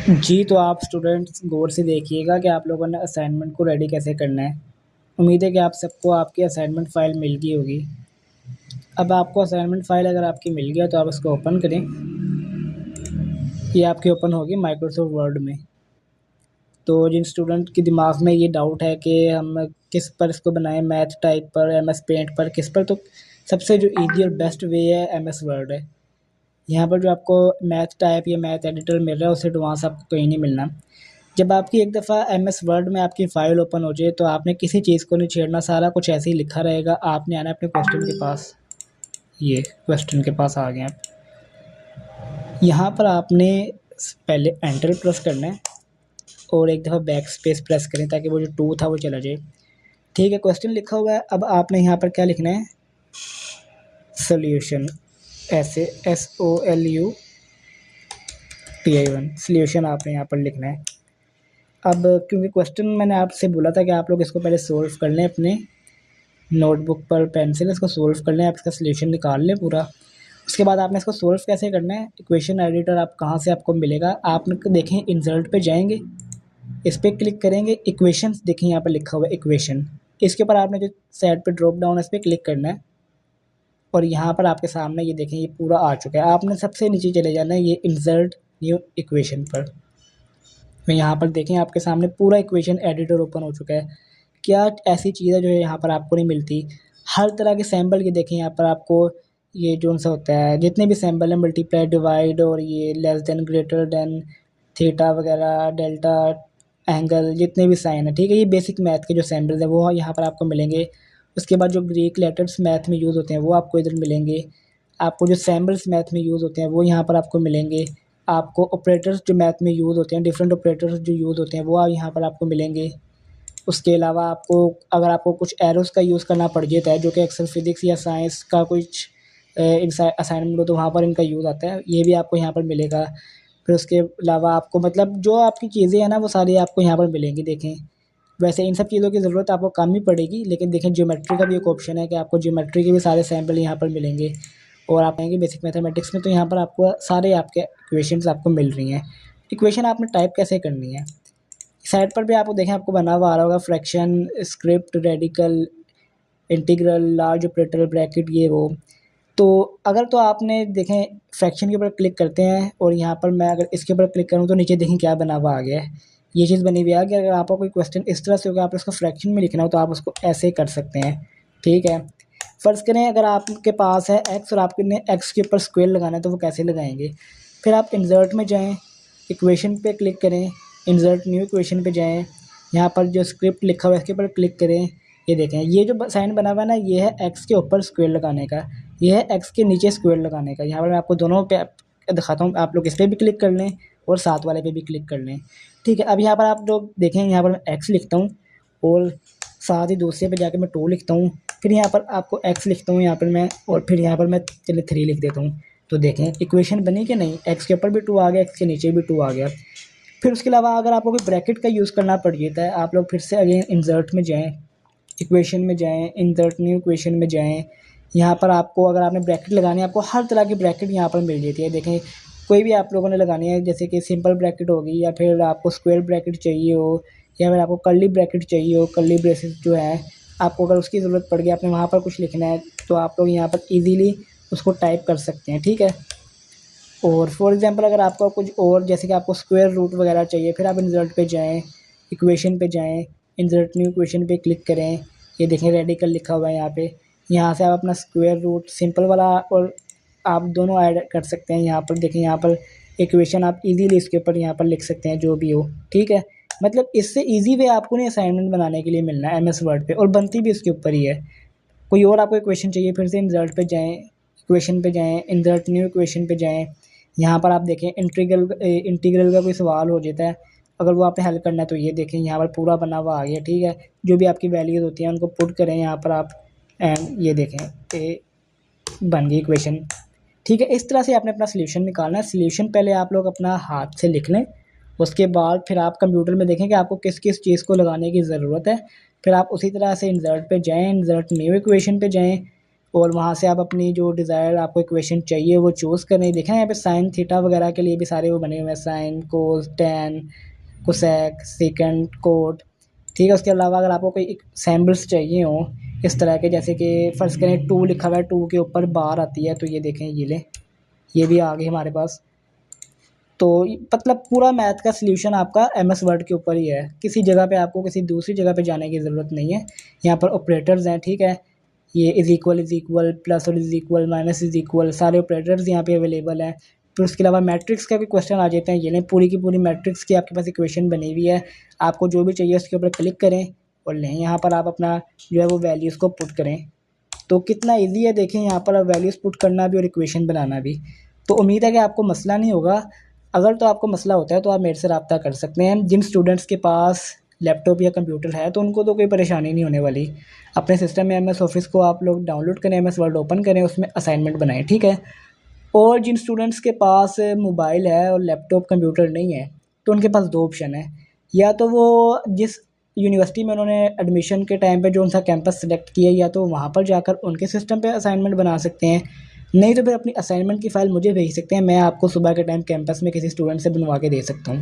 जी, तो आप स्टूडेंट्स गौर से देखिएगा कि आप लोगों ने असाइनमेंट को रेडी कैसे करना है। उम्मीद है कि आप सबको आपकी असाइनमेंट फ़ाइल मिल गई होगी। अब आपको असाइनमेंट फ़ाइल अगर आपकी मिल गया तो आप इसको ओपन करें। ये आपकी ओपन होगी माइक्रोसॉफ्ट वर्ड में। तो जिन स्टूडेंट के दिमाग में ये डाउट है कि हम किस पर इसको बनाएँ, मैथ टाइप पर, एमएस पेंट पर, किस पर, तो सबसे जो ईज़ी और बेस्ट वे है एमएस वर्ड है। यहाँ पर जो आपको मैथ टाइप या मैथ एडिटर मिल रहा है उससे एडवांस आपको कहीं नहीं मिलना। जब आपकी एक दफ़ा एमएस वर्ड में आपकी फ़ाइल ओपन हो जाए तो आपने किसी चीज़ को नहीं छेड़ना, सारा कुछ ऐसे ही लिखा रहेगा। आपने आना है अपने क्वेश्चन के पास। ये क्वेश्चन के पास आ गए आप। यहाँ पर आपने पहले एंटर प्रेस करना है और एक दफ़ा बैक स्पेस प्रेस करें ताकि वो जो टू था वो चला जाए। ठीक है, क्वेश्चन लिखा हुआ है। अब आपने यहाँ पर क्या लिखना है, सोल्यूशन, ऐसे SOLUTION सोल्यूशन आपने यहाँ पर लिखना है। अब क्योंकि क्वेश्चन मैंने आपसे बोला था कि आप लोग इसको पहले सोल्व कर लें, अपने नोटबुक पर पेन से इसको सोल्व कर लें, आप इसका सॉल्यूशन निकाल लें पूरा। उसके बाद आपने इसको सोल्व कैसे करना है, इक्वेशन एडिटर आप कहाँ से आपको मिलेगा, आप देखें इंसर्ट पे जाएंगे, इस पर क्लिक करेंगे, इक्वेशंस देखें यहाँ पर लिखा हुआ है इक्वेशन, इसके ऊपर आपने जो साइड पे ड्रॉप डाउन है इस पर क्लिक करना है और यहाँ पर आपके सामने ये देखें ये पूरा आ चुका है। आपने सबसे नीचे चले जाना है ये इंसर्ट न्यू इक्वेशन पर। तो यहाँ पर देखें आपके सामने पूरा इक्वेशन एडिटर ओपन हो चुका है। क्या ऐसी चीज़ है जो यहाँ पर आपको नहीं मिलती, हर तरह के सैम्बल ये देखें यहाँ पर आपको, ये जो सा होता है जितने भी सैम्बल हैं, मल्टीप्लाई, डिवाइड और ये less than, greater than, theta वगैरह, डेल्टा, एंगल, जितने भी साइन है, ठीक है, ये बेसिक मैथ के जो सैम्बल्स हैं वो यहाँ पर आपको मिलेंगे। उसके बाद जो ग्रीक लेटर्स मैथ में यूज़ होते हैं वो आपको इधर मिलेंगे। आपको जो सैम्बल्स मैथ में यूज़ होते हैं वो यहाँ पर आपको मिलेंगे। आपको ऑपरेटर्स जो मैथ में यूज़ होते हैं, डिफरेंट ऑपरेटर्स जो यूज़ होते हैं वो यहाँ पर आपको मिलेंगे। उसके अलावा आपको अगर आपको कुछ एरोज़ का यूज़ करना पड़ जाता है जो कि एक्सेल फिजिक्स या साइंस का कुछ असाइनमेंट हो तो वहाँ पर इनका यूज़ आता है, ये भी आपको यहाँ पर मिलेगा। फिर उसके अलावा आपको मतलब जो आपकी चीज़ें हैं ना वो सारी आपको यहाँ पर मिलेंगी। देखें वैसे इन सब चीज़ों की ज़रूरत आपको कम ही पड़ेगी, लेकिन देखें ज्योमेट्री का भी एक ऑप्शन है कि आपको ज्योमेट्री के भी सारे सैंपल यहाँ पर मिलेंगे। और आप आएंगे बेसिक मैथमेटिक्स में तो यहाँ पर आपको सारे आपके इक्वेशंस आपको मिल रही हैं। इक्वेशन आपने टाइप कैसे करनी है, साइड पर भी आपको देखें आपको बना हुआ आ रहा होगा fraction, script, radical, integral, large operator, bracket, ये वो। तो अगर तो आपने देखें फ्रैक्शन के ऊपर क्लिक करते हैं और यहाँ पर मैं अगर इसके ऊपर क्लिक करूँ तो नीचे देखें क्या बना हुआ आ गया है, ये चीज़ बनी हुई है कि अगर आपका कोई क्वेश्चन इस तरह से होगा आप उसको फ्रैक्शन में लिखना हो तो आप उसको ऐसे कर सकते हैं। ठीक है, फ़र्ज़ करें अगर आपके पास है एक्स और आपने एक्स के ऊपर स्क्वायर लगाना है तो वो कैसे लगाएंगे। फिर आप इंसर्ट में जाएँ, इक्वेशन पे क्लिक करें, इंसर्ट न्यू इक्वेशन पे जाएँ, यहाँ पर जो स्क्रिप्ट लिखा हुआ है इसके ऊपर क्लिक करें। ये देखें ये जो साइन बना हुआ है ना ये है एक्स के ऊपर स्क्वायर लगाने का, ये है एक्स के नीचे स्क्वायर लगाने का। यहाँ पर मैं आपको दोनों पे दिखाता हूँ, आप लोग इस पर भी क्लिक कर लें और साथ वाले पे भी क्लिक कर लें। ठीक है, अब यहाँ पर आप लोग देखें यहाँ पर मैं एक्स लिखता हूँ और साथ ही दूसरे पे जाके मैं 2 लिखता हूँ, फिर यहाँ पर आपको एक्स लिखता हूँ यहाँ पर मैं, और फिर यहाँ पर मैं चलिए 3 लिख देता हूँ। तो देखें इक्वेशन बनी कि नहीं, एक्स के ऊपर भी 2 आ गया, एक्स के नीचे भी 2 आ गया। फिर उसके अलावा अगर आपको कोई ब्रैकेट का यूज़ करना पड़ जाता है, आप लोग फिर से अगेन इंसर्ट में जाएँ, इक्वेशन में जाएँ, इंसर्ट न्यू इक्वेशन में जाएँ। यहाँ पर आपको अगर आपने ब्रैकेट लगानी है आपको हर तरह की ब्रैकेट यहाँ पर मिल जाती है। देखें कोई भी आप लोगों ने लगानी है, जैसे कि सिंपल ब्रैकेट होगी या फिर आपको स्क्वायर ब्रैकेट चाहिए हो या फिर आपको कर्ली ब्रैकेट चाहिए हो, कर्ली ब्रेसेस जो है आपको अगर उसकी ज़रूरत पड़ गई, आपने वहाँ पर कुछ लिखना है तो आप लोग यहाँ पर ईज़िली उसको टाइप कर सकते हैं। ठीक है, और फॉर एग्ज़ाम्पल अगर आपको कुछ और जैसे कि आपको स्क्वायर रूट वगैरह चाहिए, फिर आप इंसर्ट पे जाएँ, इक्वेशन पे जाएँ, इंसर्ट न्यू इक्वेशन पे क्लिक करें। ये देखें रेडिकल लिखा हुआ है यहाँ पे, यहाँ से आप अपना स्क्वायर रूट सिंपल वाला और आप दोनों ऐड कर सकते हैं। यहाँ पर देखें यहाँ पर इक्वेशन आप इजीली इसके ऊपर यहाँ पर लिख सकते हैं जो भी हो। ठीक है, मतलब इससे ईज़ी वे आपको नहीं असाइनमेंट बनाने के लिए मिलना है एमएस वर्ड पे, और बनती भी इसके ऊपर ही है। कोई और आपको इक्वेशन चाहिए फिर से इंसर्ट पे जाएँ, इक्वेशन पे जाएँ, इंसर्ट न्यू इक्वेशन पे जाएँ। यहाँ पर आप देखें इंटीग्रल का कोई सवाल हो जाता है, अगर वो आपने हल करना है तो ये देखें यहाँ पर पूरा बना हुआ आ गया। ठीक है, जो भी आपकी वैल्यूज़ होती हैं उनको पुट करें यहाँ पर आप, एंड ये देखें ए बन गई इक्वेशन। ठीक है, इस तरह से आपने अपना सॉल्यूशन निकालना है। सॉल्यूशन पहले आप लोग अपना हाथ से लिख लें, उसके बाद फिर आप कंप्यूटर में देखें कि आपको किस किस चीज़ को लगाने की ज़रूरत है। फिर आप उसी तरह से इंसर्ट पे जाएँ, इंसर्ट न्यू इक्वेशन पे जाएँ और वहाँ से आप अपनी जो डिज़ायर आपको इक्वेशन चाहिए वो चूज़ करें। देखें यहाँ पे साइन थीटा वगैरह के लिए भी सारे वो बने हुए हैं, sine cos tan cosec sec cot, ठीक है। उसके अलावा अगर आपको कोई सैम्बल्स चाहिए हो इस तरह के, जैसे कि फ़र्ज़ करें 2 लिखा हुआ है, 2 के ऊपर बार आती है, तो ये देखें ये लें, ये भी आ गई हमारे पास। तो मतलब पूरा मैथ का सल्यूशन आपका एमएस वर्ड के ऊपर ही है, किसी जगह पे आपको किसी दूसरी जगह पे जाने की ज़रूरत नहीं है। यहाँ पर ऑपरेटर्स हैं, ठीक है, ये इज़ इक्वल प्लस और is equal minus is equal सारे ऑपरेटर्स यहाँ पे अवेलेबल हैं। फिर उसके अलावा मैट्रिक्स का भी क्वेश्चन आ जाते हैं, ये लें पूरी की पूरी मैट्रिक्स की आपके पास इक्वेशन बनी हुई है। आपको जो भी चाहिए उसके ऊपर क्लिक करें और लें, यहाँ पर आप अपना जो है वो वैल्यूज़ को पुट करें। तो कितना ईजी है देखें, यहाँ पर वैल्यूज़ पुट करना भी और इक्वेशन बनाना भी। तो उम्मीद है कि आपको मसला नहीं होगा। अगर तो आपको मसला होता है तो आप मेरे से रब्ता कर सकते हैं। जिन स्टूडेंट्स के पास लैपटॉप या कंप्यूटर है तो उनको तो कोई परेशानी नहीं होने वाली। अपने सिस्टम में एमएस ऑफिस को आप लोग डाउनलोड करें, एमएस वर्ड ओपन करें, उसमें असाइनमेंट बनाएं, ठीक है। और जिन स्टूडेंट्स के पास मोबाइल है और लैपटॉप कंप्यूटर नहीं है तो उनके पास दो ऑप्शन है, या तो वो जिस यूनिवर्सिटी में उन्होंने एडमिशन के टाइम पे जो उनका कैंपस सेलेक्ट किया या तो वहाँ पर जाकर उनके सिस्टम पे असाइनमेंट बना सकते हैं, नहीं तो फिर अपनी असाइनमेंट की फ़ाइल मुझे भेज सकते हैं, मैं आपको सुबह के टाइम कैंपस में किसी स्टूडेंट से बनवा के दे सकता हूँ।